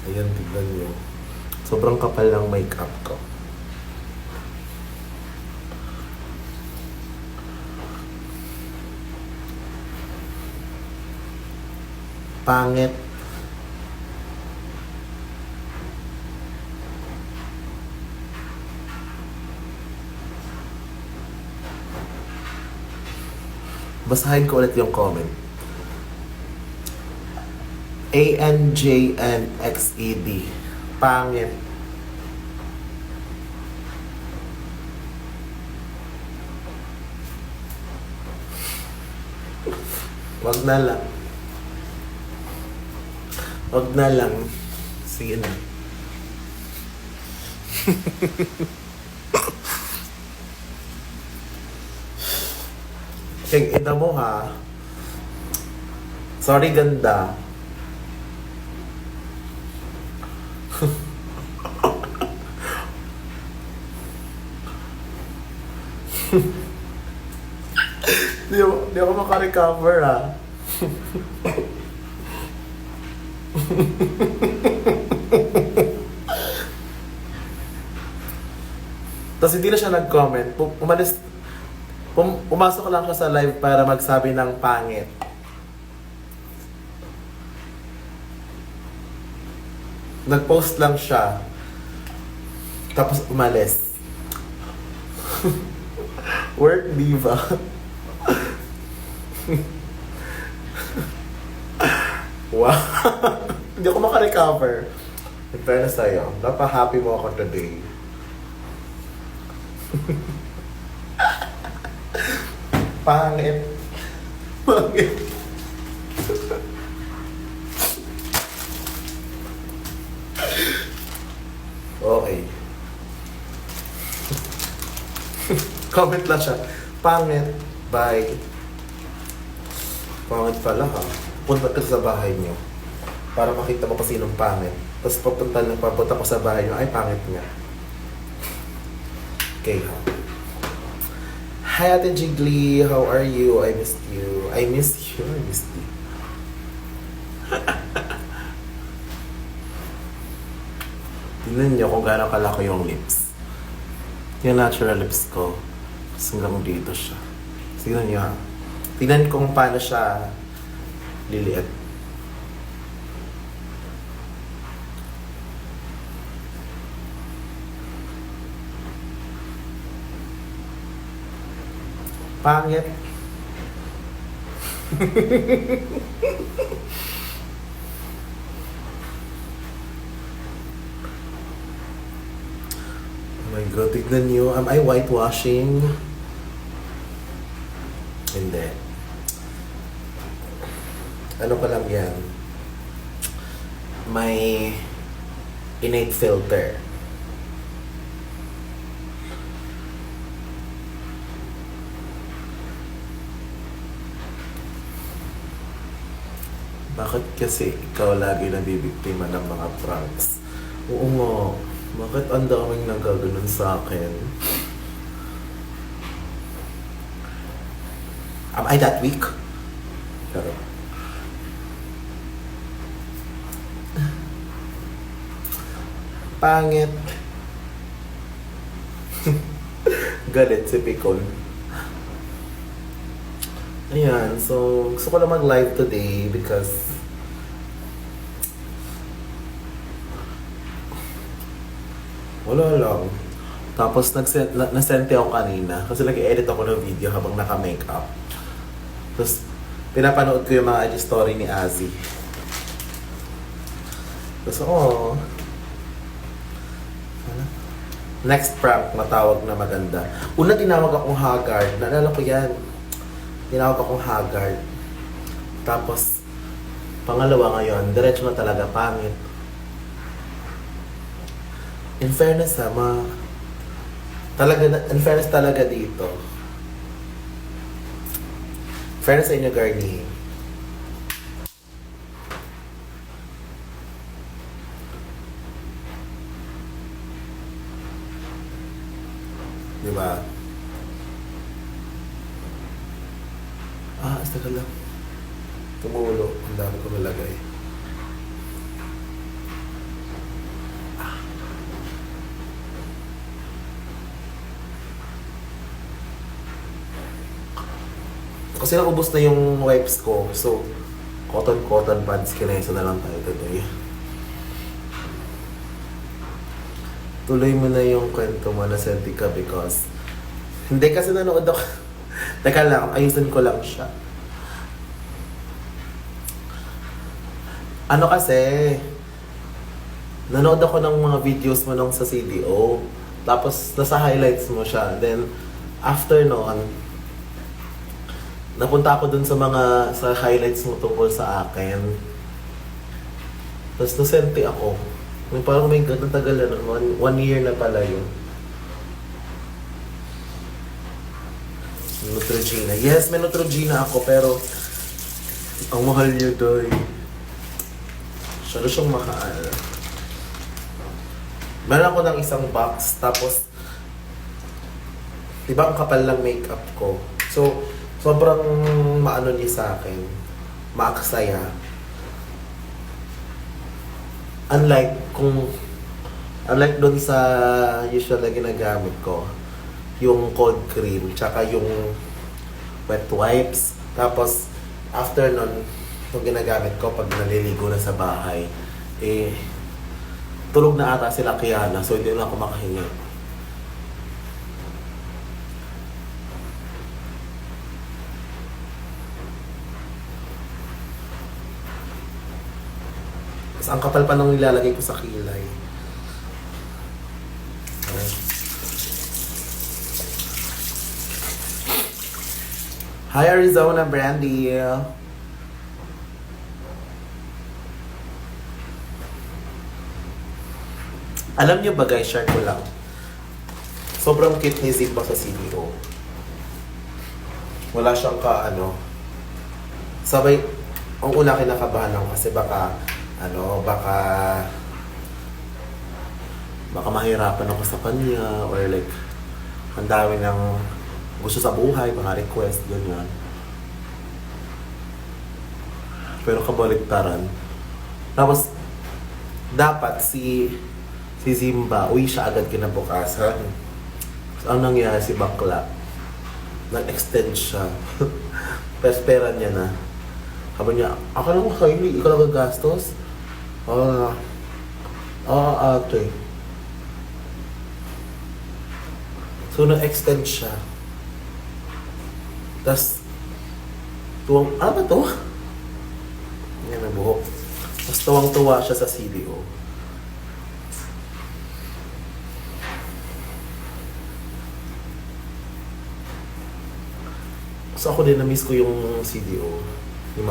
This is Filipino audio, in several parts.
Ayan, tignan nyo. Sobrang kapal ng makeup ko. Pangit. Basahin ko ulit yung comment. ANJNXED. Pangit. Wag na lang. Wag na lang. Sige na. Kaya ina mo ha. Sorry ganda. Di ako makarecover ha. Tapos hindi na siya nag-comment. Pumasok lang siya sa live para magsabi ng pangit. Nag-post lang siya. Tapos umalis. Work diva. Wow. Hindi ako makarecover. In fairness sa'yo, napa-happy mo ako today. Pangit. Pangit. Okay. Comment lang siya. Pangit. Bye. Pangit pala ha. Punta ka sa bahay niyo para makita mo kasi sinong pangit. Tapos papunta ko sa bahay niyo, ay pangit nga. Okay ha. Hi Ate Jiggly, how are you? I missed you. I missed you. I missed you. Tingnan niyo kung gaano kalaki yung lips. Yung natural lips ko. Tapos hanggang dito siya. Tingnan niyo ha. Tingnan kung paano siya liliit. Pangit. Oh my God, tignan niyo. Am I whitewashing? Hindi. Ano pa lang yan? May innate filter. Bakit kasi ikaw lagi nabibiktima ng mga pranks? Oo nga. Bakit ang daming nagaganon sa akin? Am I that weak? Pero, pangit. Galit si Picon. Ayan, so gusto ko lang mag-live today because wala lang. Tapos nasente ako kanina kasi nag-edit ako ng video habang naka-makeup. Tapos pinapanood ko yung mga IG story ni Azzy. Tapos next prank, matawag na maganda. Una tinawag akong haggard. Naalala ko yan. Tinawag akong haggard. Tapos, pangalawa ngayon, diretso na talaga, pangit. In fairness in fairness talaga dito. Fairness sa inyo, Garni. Diba? Basta ka lang. Tumulo. Ang dami ko nalagay. Kasi naubos na yung wipes ko. So, cotton pads, kinesa na lang tayo today. Tuloy mo na yung kwento mo na senti ka because hindi kasi nanood ako. Teka lang, ayusin ko lang siya. Ano kasi, nanood ako ng mga videos mo nung sa CDO. Tapos, nasa highlights mo siya. Then, after noon, napunta ako dun sa highlights mo tungkol sa akin. Tapos, nasenti ako. Parang may God, natagal na nun. 1 year na pala yun. Neutrogena. Yes, may Neutrogena ako, pero ang mahal niyo doy. Masyado siyang mahal. Meron ako ng isang box, tapos diba ang kapal lang makeup ko. So, sobrang maano niya sa akin. Maaksaya. Unlike doon sa usual na ginagamit ko, yung cold cream, tsaka yung wet wipes. Tapos, after nun, yung ginagamit ko pag naliligo na sa bahay, tulog na ata sila Kiana, so hindi na ako makahinga. Tapos ang kapal pa nung nilalagay ko sa kilay. Okay. Hi Arizona, Brandy! Alam niyo ba guys, share ko lang. Sobrang cute ni Zigba sa CDO. Wala siyang sabay, ang una kinakabahan ako kasi baka mahirapan ako sa kanya or like, ang dami ng gusto sa buhay, mga request, ganyan. Pero kabaliktaran. Tapos, dapat si Zimba, uwi siya agad kinabukasan. So, ang nangyari si Bakla, nag-extend siya. Pera niya na. Sabi niya, ako lang ko kayo, ikaw lang gagastos. Ate. So, nag-extend siya. Tapos, ano ba to? Yan ang buhok. Tapos, tuwang-tuwa siya sa CDO. So ako din, na-miss ko yung CDO. Yung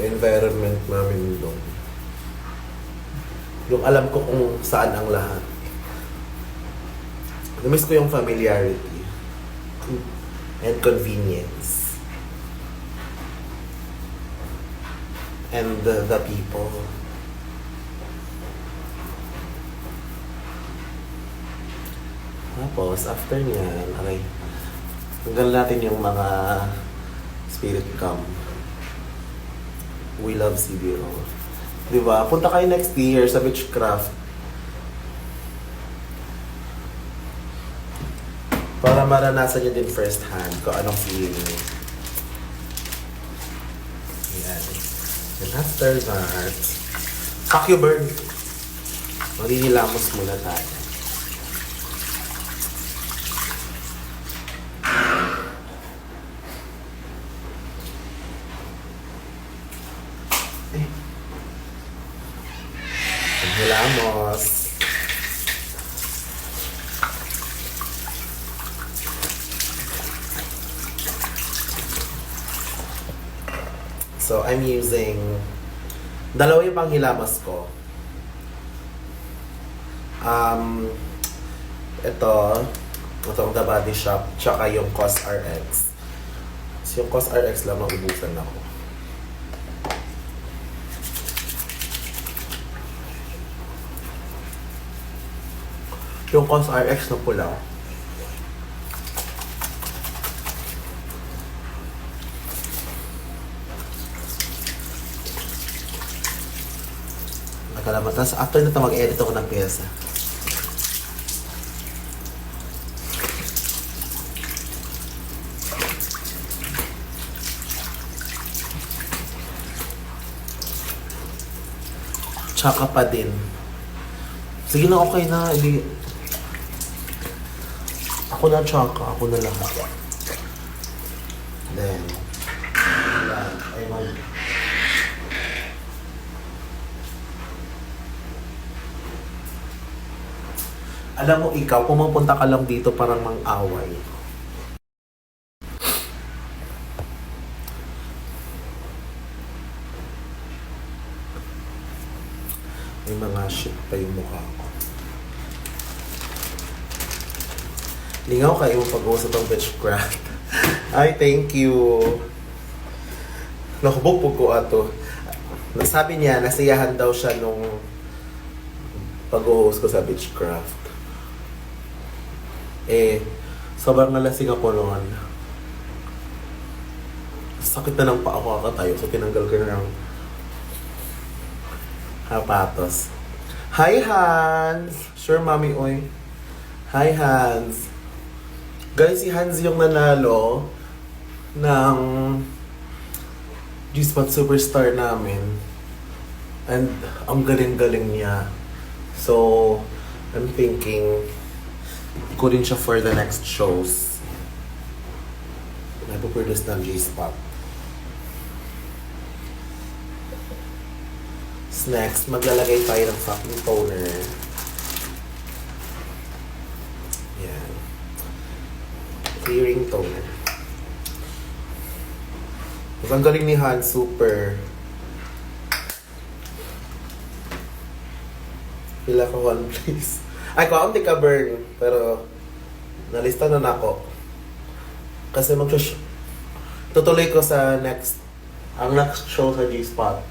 environment namin doon. Yung alam ko kung saan ang lahat. Na-miss ko yung familiarity. And convenience. And the people. Tapos, after niyan, okay. Hanggang natin yung mga spirit come. We love CDO. Diba? Punta kayo next year sa Witchcraft. Para maranasan nyo din first hand kung anong feeling. Yan. And after that, fuck you, bird. Maghihilamos muna tayo. Hilamos. So, I'm using dalawa yung panghilamos ko. Itong The Body Shop, tsaka yung COSRX. So, yung COSRX lang maubusan ako. Yung COSRX na pula. Nakalaman. Tapos after nito mag-edit ako ng pyesa. Tsaka pa din. Sige na, okay na. Hindi. Ako na tsaka. Ako na lahat. Then, alam mo ikaw, pumupunta ka lang dito parang mang-away. May mga shit pa yung mukha ko. Lingaw kayo pag-uusap ng witchcraft. Ay, thank you. Nakubog ko ato. Sabi niya, nasiyahan daw siya nung pag-uus ko sa witchcraft. Sobrang nalasing ako noon. Sakit na ng paa ko kakatayo, so tinanggal ko na ng sapatos. Hi, Hans! Sure, Mami, oy. Hi, Hans. Guys, si Hans yung nanalo ng G-Spot Superstar namin. And ang galing-galing niya. So, I'm thinking, ko rin siya for the next shows. Naipoproduce ng G-Spot. Next, maglalagay tayo ng fucking toner. Yan. Clearing toner. Mas ang galing ni Han, super. Pila ka one please. Ay, kaunti ka burn. Pero, nalista na ako. Kasi tutuloy ko sa ang next show sa G-Spot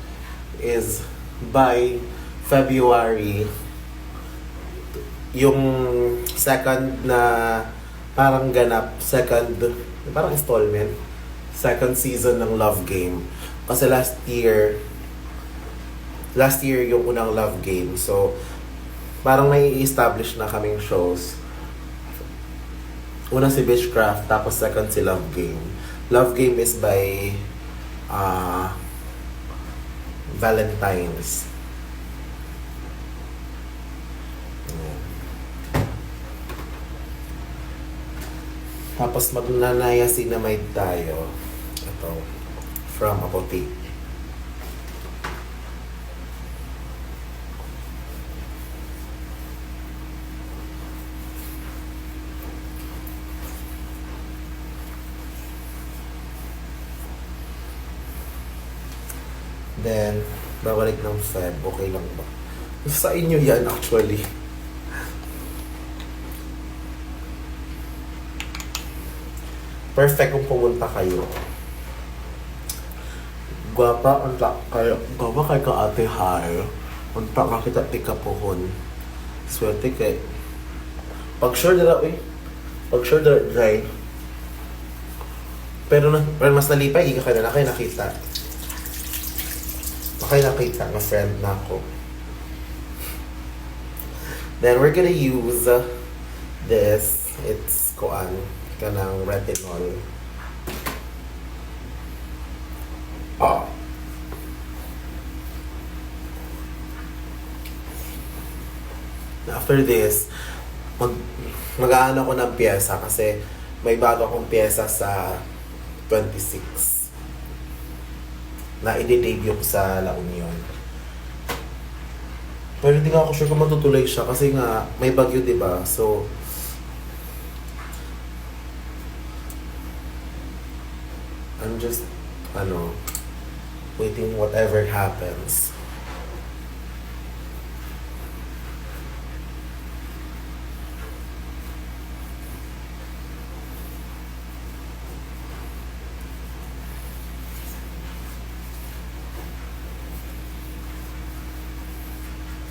is by February. Yung second na parang ganap, parang installment, second season ng Love Game. Kasi last year yung unang Love Game. So, parang may establish na kaming shows. Una si Witchcraft, tapos second si Love Game. Love Game is by Valentine's. Tapos magnanaya-cinamide tayo. Ito. From Apotheke. Then, babalik ng Feb. Okay lang ba? Sa inyo yan actually. Perfect kung pumunta kayo. Gwapa kay ka ate Har. Punta ka kita tikapuhon. Swerte kay. Pag sure dala dry. Pero mas nalipay, ika ka na kayo nakita. Nakita ng friend na ako. Then we're gonna use this. It's kanang retinol. After this, mag-aano ako ng pyesa kasi may bago akong pyesa sa 26 na i-debut ko sa La Union. Pero hindi nga ako sure kung matutuloy siya kasi nga may bagyo, diba? So, I'm just, waiting whatever happens.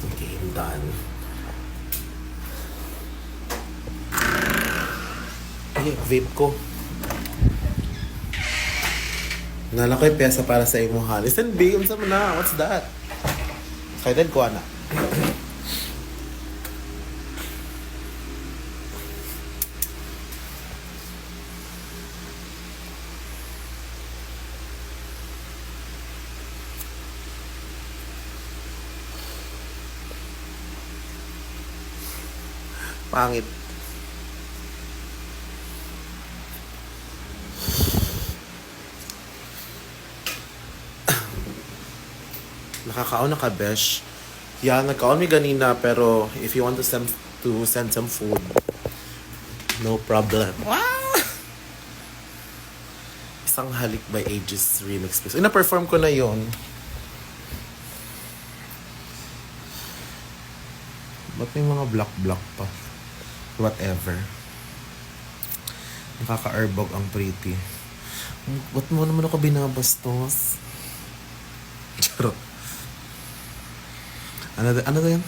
Okay, I'm done. Ay, vape ko. Nalakoy pyesa para sa imo ha. Listen, B, unsa man na? What's that? Excited ko, ana. Pangit. Nakakaon na ka, besh. Yeah, nagkaon mi ganina, pero if you want to send some food, no problem. Wow! Isang Halik by Aegis remix, please. Na-perform ko na yon. Ba't may mga black pa? Whatever. Nakaka-airbag ang pretty. Ba't mo naman ako binabastos? Charot. Ano to yun?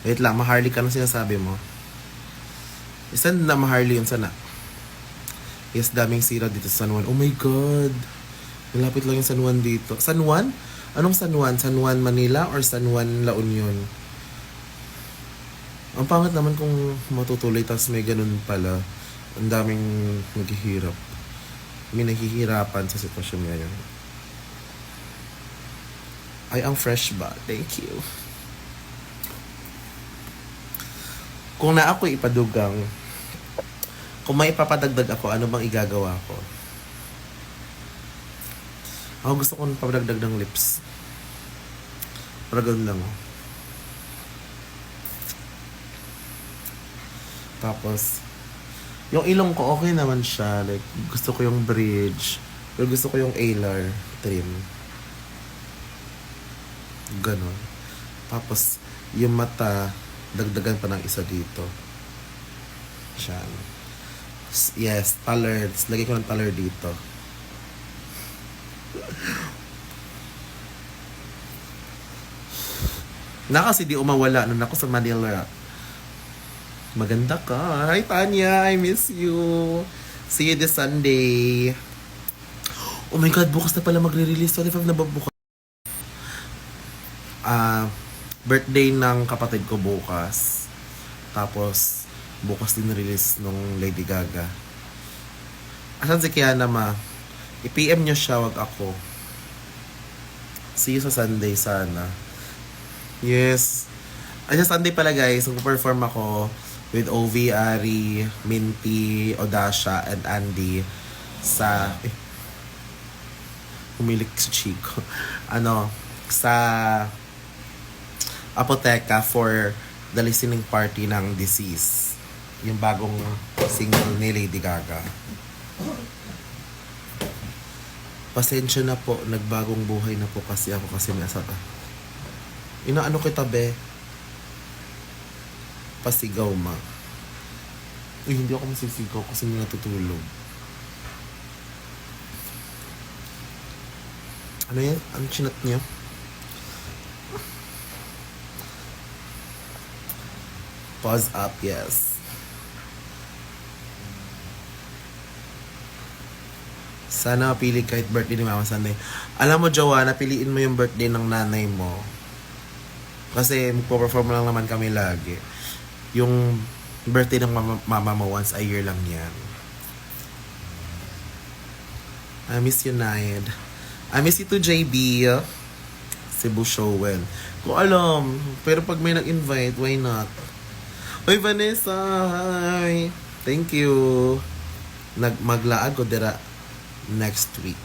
Wait lang, Maharly ka nung sinasabi mo. Isang na Maharly yun sana. Yes, daming sira dito sa San Juan. Oh my God! Malapit lang yung San Juan dito. San Juan? Anong San Juan? San Juan, Manila or San Juan, La Union? Ang pangit naman kung matutuloy tapos may ganun pala. Ang daming maghihirap. May nahihirapan sa sitwasyon ngayon. Ay, ang fresh ba? Thank you. Kung na ako ipadugang, kung may ipapadagdag ako, ano bang igagawa ko? Ako gusto kong papadagdag ng lips. Para ganun lang. Tapos, yung ilong ko okay naman siya. Like, gusto ko yung bridge. Pero gusto ko yung alar trim. Ganon. Tapos, yung mata, dagdagan pa ng isa dito. Siyan. Yes, taller. Lagay ko ng taller dito. Na kasi di umawala nung ako sa Manila. Maganda ka. Hi, Tanya. I miss you. See you this Sunday. Oh my God, bukas na pala magre-release. 25 na ba bukas? Birthday ng kapatid ko bukas. Tapos, bukas din release nung Lady Gaga. Asan si Kiana, ma? I-PM niyo siya, wag ako. See you sa Sunday sana. Yes. Ay, sa Sunday pala guys, mag-perform ako with OV, Ari, Minty, Odasha, and Andy sa... Humilik si Chico. Sa Apoteka for the listening party ng Disease. Yung bagong single ni Lady Gaga. Pasensya na po, nagbagong buhay na po kasi ako kasi nasa... Inaano kita, be? Pasigaw, ma. Uy, hindi ako masisigaw kasi may natutulog. Ano yan? Ano chinat niya? Pause up, yes. Sana mapili kahit birthday ni Mama Sunday. Alam mo, Joanna, piliin mo yung birthday ng nanay mo. Kasi magpo-perform lang naman kami lagi. Yung birthday ng mama mo once a year lang yan. I miss you, Naid. I miss you too, JB. Cebu Showell. Kung alam, pero pag may nag-invite, why not? Oy, Vanessa! Hi! Thank you! Maglaag ko dira next week.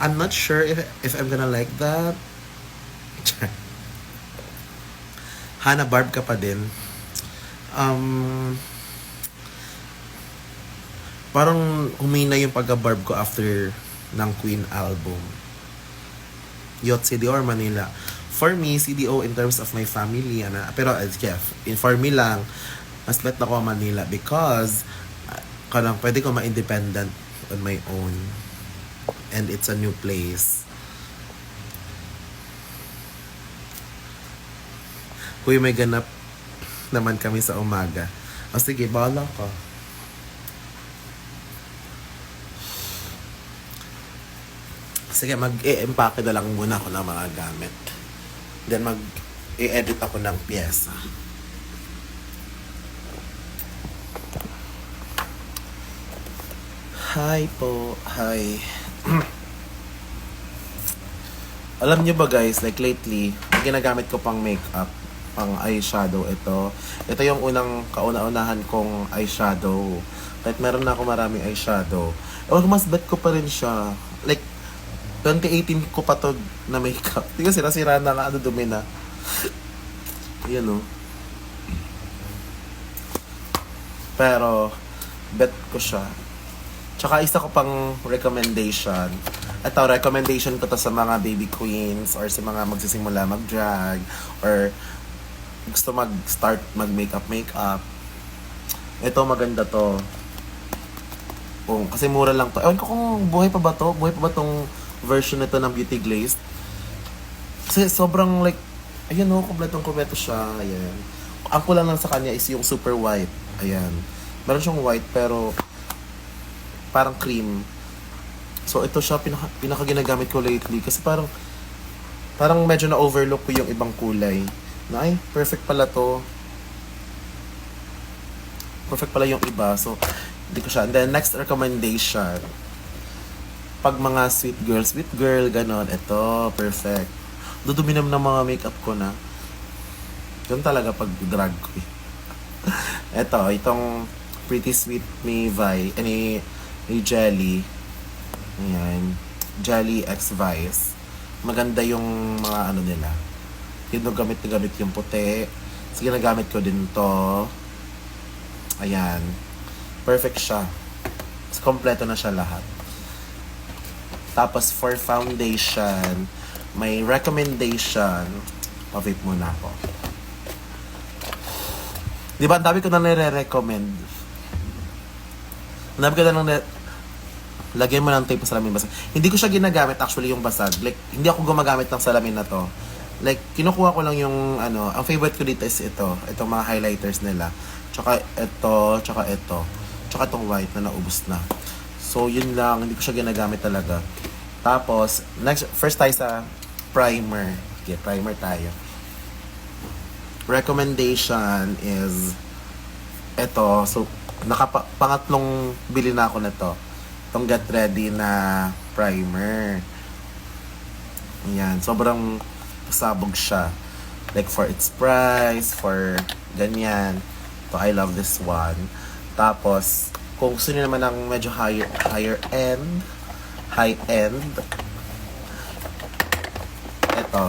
I'm not sure if I'm gonna like that. Hana Barb ka pa din. Parang humina yung pagka-Barb ko after ng Queen album. Yot, CDO or Manila? For me, CDO in terms of my family, pero yeah, for me lang, mas bet ako Manila because pwede ko ma-independent on my own. And it's a new place. Huy, may ganap naman kami sa umaga. O sige, bahala ka. Sige, mag-i-empake na lang muna ako ng mga gamit. Then mag-i-edit ako ng pyesa. Hi po. Hi. Alam niyo ba guys, like lately, ginagamit ko pang makeup, pang eyeshadow, ito. Ito yung unang kauna-unahan kong eyeshadow. Kahit meron na ako maraming eyeshadow. Ewan ko, mas bet ko pa rin siya. Like, 2018 ko pa to na makeup. Hindi kasi nasira na nga, dumi na. Yan o. Pero, bet ko siya. Tsaka isa ko pang recommendation. Ito, recommendation ko to sa mga baby queens or sa mga magsisimula mag-drag or gusto mag-start mag-makeup. Ito, maganda to. Kasi mura lang to. Ewan ko kung buhay pa ba to? Buhay pa ba tong version nito ng Beauty Glazed? Kasi sobrang like, ayan o, kompletong-kompleto siya. Ayan. Ang kulang lang sa kanya is yung super white. Ayan. Meron siyang white pero parang cream. So ito siya pinaka ginagamit ko lately kasi parang medyo na overlook ko yung ibang kulay. Na ay, perfect pala to. Perfect pala yung iba. So hindi ko siya. And then next recommendation. Pag mga sweet girl, ganon. Ito, perfect. Dudumi naman ng mga makeup ko na. Yun talaga pag drag ko eh. Ito, itong Pretty Sweet ni Vi, ni Jelly. Ayan. Jelly X Vice. Maganda yung mga ano nila. Yung gamit yung puti. Sige, nagamit ko din to. Ayan. Perfect siya. Kompleto na siya lahat. Tapos for foundation, may recommendation. Pa-vape muna ako. Di ba, ang dami ko na nire-recommend. Ang dami ko na lagyan mo ng tape sa salamin basag. Hindi ko siya ginagamit actually yung basag. Like, hindi ako gumagamit ng salamin na to. Like, kinukuha ko lang yung ano, ang favorite ko dito is ito. Itong mga highlighters nila. Tsaka ito, tsaka ito. Tsaka itong white na naubos na. So, yun lang. Hindi ko siya ginagamit talaga. Tapos, first tayo sa primer. Okay, primer tayo. Recommendation is ito. So, pangatlong bili na ako na to. Itong Get Ready na primer. Ayan. Sobrang pasabog siya. Like for its price, for ganyan. So, I love this one. Tapos, kung gusto niyo naman ng medyo high end, ito.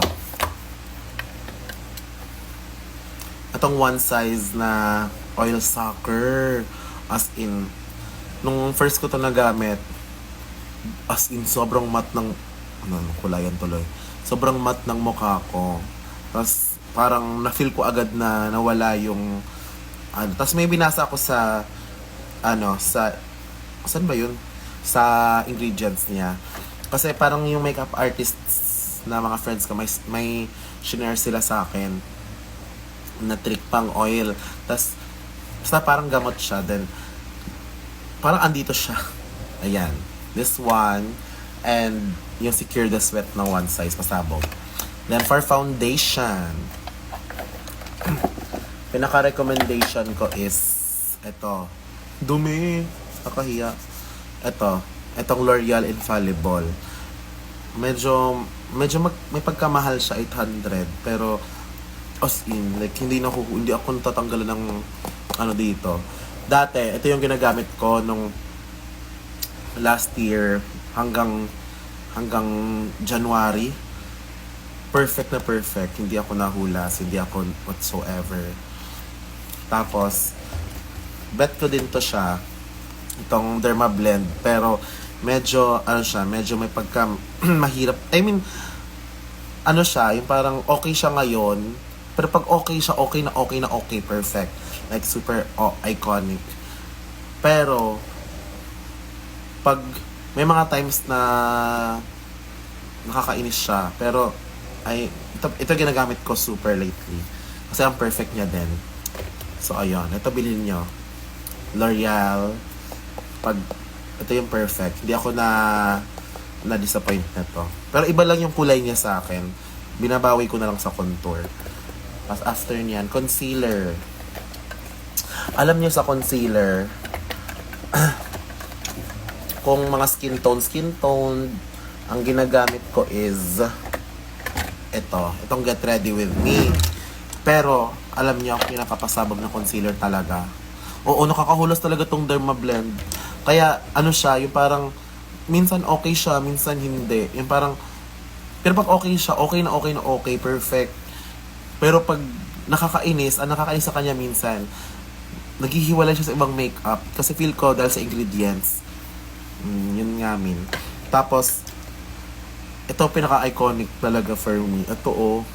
Itong one size na oil sucker. As in, nung first ko to nagamit, as in, sobrang matte ng, kulayan tuloy. Sobrang matte ng mukha ko. Tapos, parang na-feel ko agad na nawala yung, tapos may binasa ako sa, saan ba yun? Sa ingredients niya. Kasi parang yung makeup artists na mga friends ko, may shinare sila sa akin na trick pang oil. Tapos, basta parang gamot siya. Then, parang andito siya. Ayan. This one. And, yung Secure the Sweat na one size. Pasabog. Then, for foundation, pinaka-recommendation ko is ito. Dumi. Nakahiya. Itong L'Oreal Infallible. Medyo may pagkamahal siya, 800. Pero, as in, like, hindi ako natatanggalan ng dito. Dati, ito yung ginagamit ko nung last year hanggang January. Perfect na perfect. Hindi ako nahulas, hindi ako whatsoever. Tapos, bet ko din to siya. Itong Derma Blend. Pero, medyo may pagka mahirap. I mean, siya, yung parang okay siya ngayon. Pero pag okay siya, okay, perfect. Like, super iconic. Pero, pag may mga times na nakakainis siya. Pero, ito ginagamit ko super lately. Kasi ang perfect niya din. So, ayun. Ito bilhin nyo. L'Oreal. Ito yung perfect. Hindi ako na-disappoint na to. Pero iba lang yung kulay niya sa akin. Binabawi ko na lang sa contour. As after niyan, concealer. Alam niyo sa concealer, kung mga skin tone, ang ginagamit ko is itong Get Ready With Me. Pero, alam niyo, ang pinakapasabog na concealer talaga. Oo, nakakahulas talaga tong Derma Blend. Kaya, ano siya, yung parang, minsan okay siya, minsan hindi. Yung parang, pero pag okay siya, okay na okay na okay, perfect. Pero pag nakakainis, ang nakakainis sa kanya minsan, naghihiwalay siya sa ibang makeup. Kasi feel ko dahil sa ingredients. Yun nga min. Tapos, ito pinaka-iconic talaga for me. Ito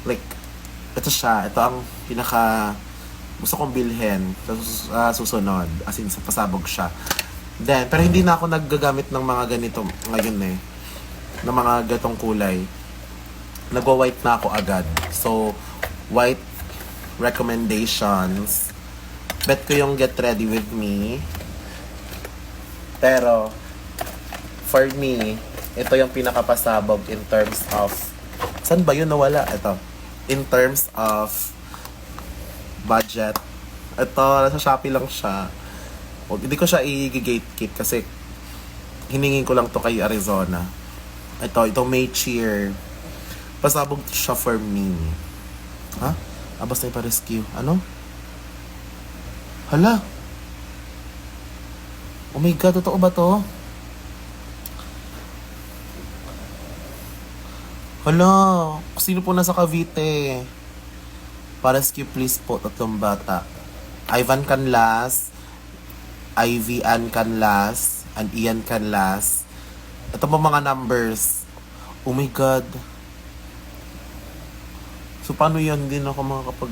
like, ito siya. Ito ang pinaka gusto kong bilhin sa susunod. As in, pasabog siya. Then, pero hindi na ako naggagamit ng mga ganito ngayon ng mga gatong kulay. Nagwa-white na ako agad. So, white recommendations. Bet ko yung Get Ready With Me. Pero, for me, ito yung pinakapasabog in terms of... Saan ba yun nawala? Ito. In terms of budget. Ito, nasa Shopee lang siya. Hindi ko siya i-gatekeep kasi hiningin ko lang to kay Arizona. Ito May Cheer. Pasabog siya for me. Ha? Basta ipa-rescue. Ano? Hala? Oh my God, totoo ba to? Hala, sino po nasa Cavite? Pa-rescue please po, 3 bata. Ivan Canlas, Ivy Ann Canlas, and Ian Canlas. Ito po mga numbers. Oh my God. So, paano yan? Hindi na ako makakapag,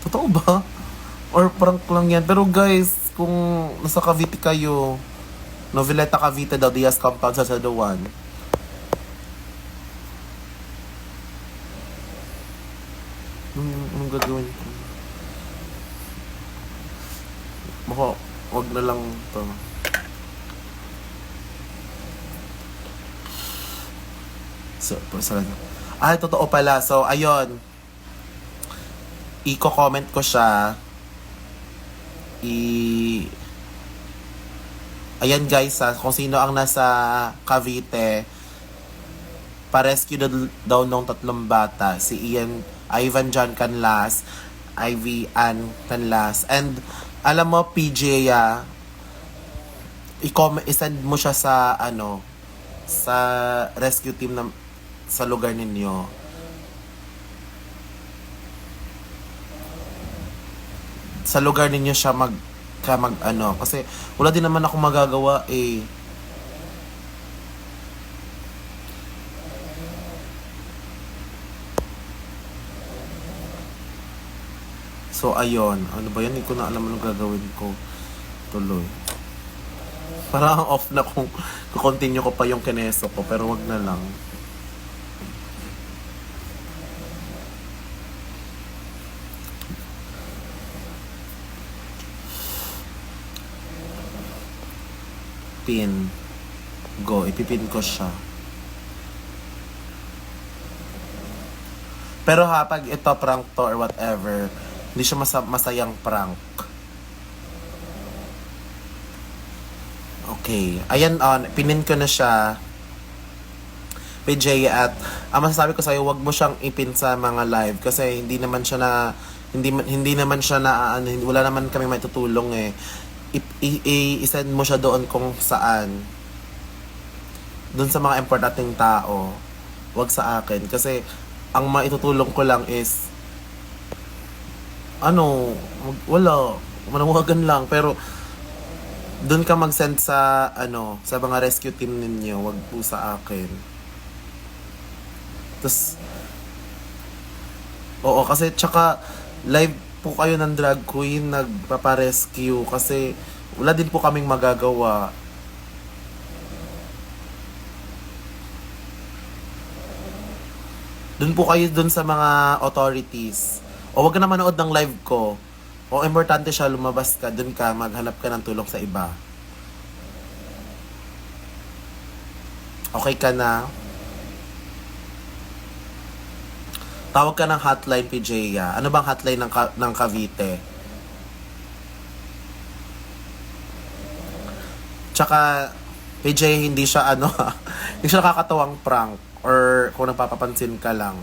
Totoo ba? Or prank lang yan? Pero guys, kung nasa Cavite kayo, Noveleta Cavite daw, Diaz Compound sa Saduan. Anong gagawin ko? Baka, wag na lang to. So, totoo pala. So, ayun. I-comment ko siya. Ayan guys, kung sino ang nasa Cavite, pa-rescue daw nung 3 bata. Si Ivan John Canlas, Ivy Ann Canlas. And, alam mo, PJ, i-send mo siya sa, sa rescue team sa lugar ninyo. Sa lugar ninyo siya kasi wala din naman ako magagawa So ayun, ano ba yan? Hindi ko na alam anong gagawin ko. Tuloy. Parang off na kung continue ko pa yung kineso ko, pero wag na lang. Pin. Go. Ipipin ko siya. Pero pag ito prank to or whatever, hindi siya masayang prank. Okay. Ayan pinin ko na siya. PJ at masasabi ko sa'yo, wag mo siyang ipin sa mga live kasi hindi naman siya na hindi naman siya na wala naman kami maitutulong i-send mo siya doon kung saan. Doon sa mga importanteng tao. Wag sa akin. Kasi, ang maitutulong ko lang is, wala. Manawagan lang. Pero, doon ka mag-send sa, sa mga rescue team ninyo. Wag po sa akin. Tapos, kasi, tsaka, live po kayo ng drag queen nagpaparescue kasi wala din po kaming magagawa. Doon po kayo doon sa mga authorities. O wag ka na manood ng live ko. O importante siya, lumabas ka, doon ka, maghanap ka ng tulong sa iba. Okay ka na? Tawag ka ng hotline, PJ. Ano bang hotline ng Cavite? Tsaka, PJ, hindi siya ano hindi siya nakakatawang prank or kung nagpapapansin ka lang.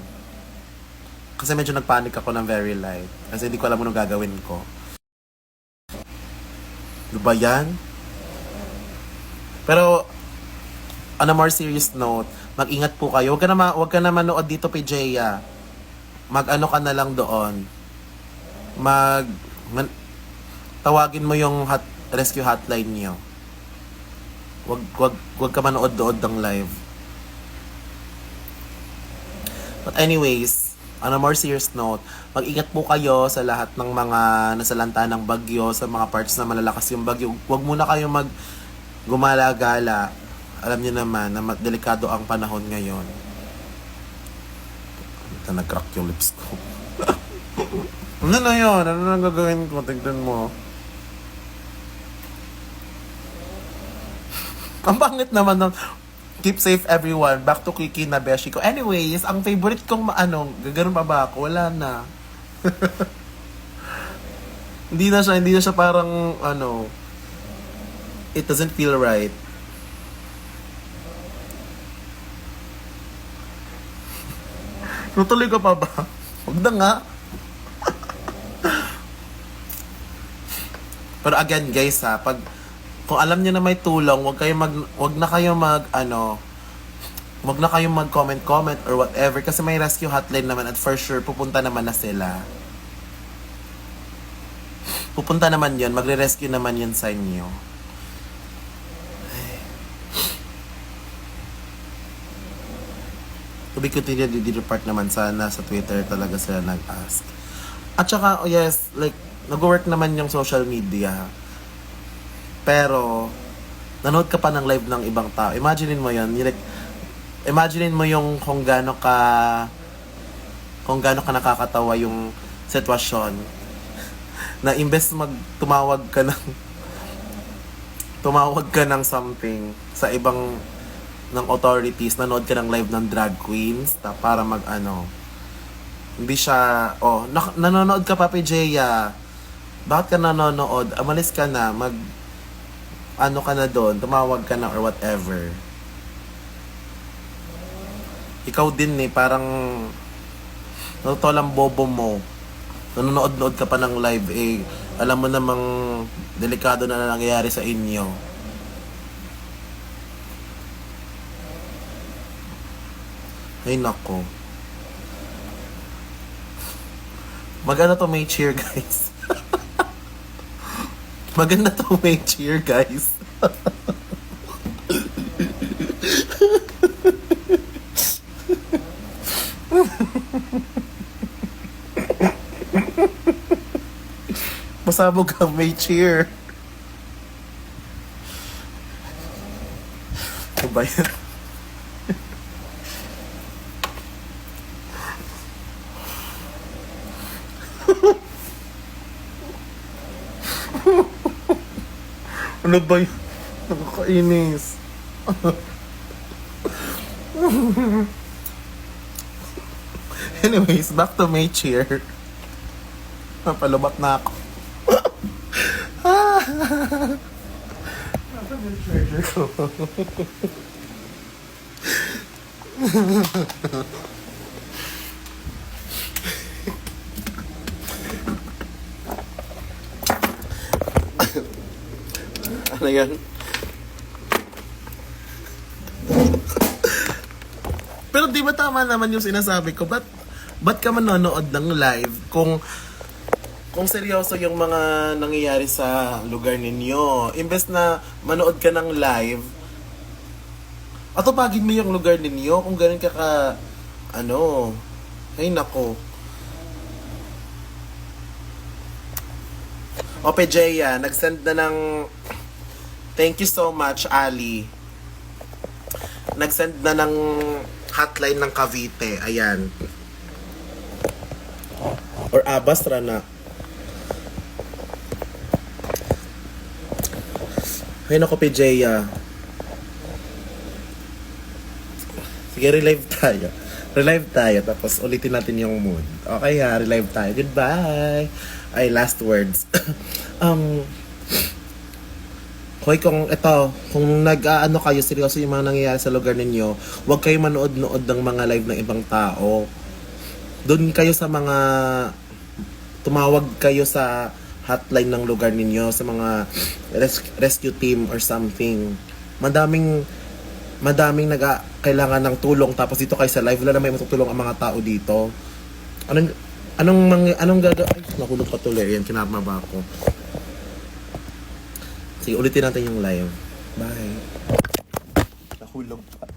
Kasi medyo nagpanic ako ng very light. Kasi hindi ko alam anong gagawin ko. Diba yan? Pero, on a more serious note, mag-ingat po kayo. Huwag ka na manood dito, PJ. Mag-ano ka na lang doon. Tawagin mo yung rescue hotline niyo. Wag ka manood-dood ng live. But anyways, on a more serious note, mag-ingat po kayo sa lahat ng mga nasalanta ng bagyo, sa mga parts na malalakas yung bagyo. Huwag muna kayo gumala-gala. Alam niyo naman na delikado ang panahon ngayon. Nag-crack yung lips ko. Ano na yun? Ano na gagawin ko? Tignan mo. Ang pangit naman ng keep safe everyone. Back to Kiki na beshi ko. Anyways, ang favorite kong gaganon pa ba ako? Wala na. Hindi na siya parang it doesn't feel right. Tutuloy ko pa ba? Huwag na nga. Pero again guys kung alam niyo na may tulong, wag na kayo mag-comment or whatever kasi may rescue hotline naman at for sure pupunta naman na sila. Pupunta naman 'yon, magre-rescue naman 'yon sa inyo. To be continued, di-report naman sana sa Twitter talaga sila nag-ask. At saka, yes, like, nag-work naman yung social media. Pero, nanood ka pa ng live ng ibang tao. Imagine mo yun. Imagine mo yung kung gaano ka nakakatawa yung sitwasyon. Na imbes tumawag ka ng something sa ibang ng authorities, nanood ka ng live ng drag queens para hindi siya, nanonood ka pa, PJ. Bakit ka nanonood? Amalis ka na, ka na doon, tumawag ka na or whatever. Ikaw din parang lang bobo mo. Nanonood-nood ka pa ng live, alam mo namang delikado na nangyayari sa inyo. Ay nako. Maganda to may cheer, guys. Maganda to may cheer, guys. Masabog ka may cheer. Ano ba yan? Ano ba yun? Nakakainis. Anyways, back to my chair. Napalubat na ako. Nasaan yung charger ko? Ano yan? Pero di ba tama naman yung sinasabi ko? Ba't ka manonood ng live kung seryoso yung mga nangyayari sa lugar ninyo? Imbes na manood ka ng live, atupagin mo yung lugar ninyo kung ganun ka ay nako. Ope Jaya, nag-send na ng thank you so much, Ali. Nag-send na ng hotline ng Cavite. Ayan. Or Basra na. Ay nako, PJ. Sige, relive tayo. Tapos ulitin natin yung mood. Okay relive tayo. Goodbye. Ay, last words. Hoy, kung nag-aano kayo, seryoso yung mga nangyayari sa lugar ninyo, huwag kayo manood-nood ng mga live ng ibang tao. Doon kayo sa mga, tumawag kayo sa hotline ng lugar ninyo, sa mga rescue team or something. Madaming kailangan ng tulong, tapos dito kayo sa live, wala na may matutulong ang mga tao dito. Anong gagawin? Ay, nakulong patuloy. Yan, kinamaba ako. Sige, ulitin natin yung live. Bye. Nahulog pa.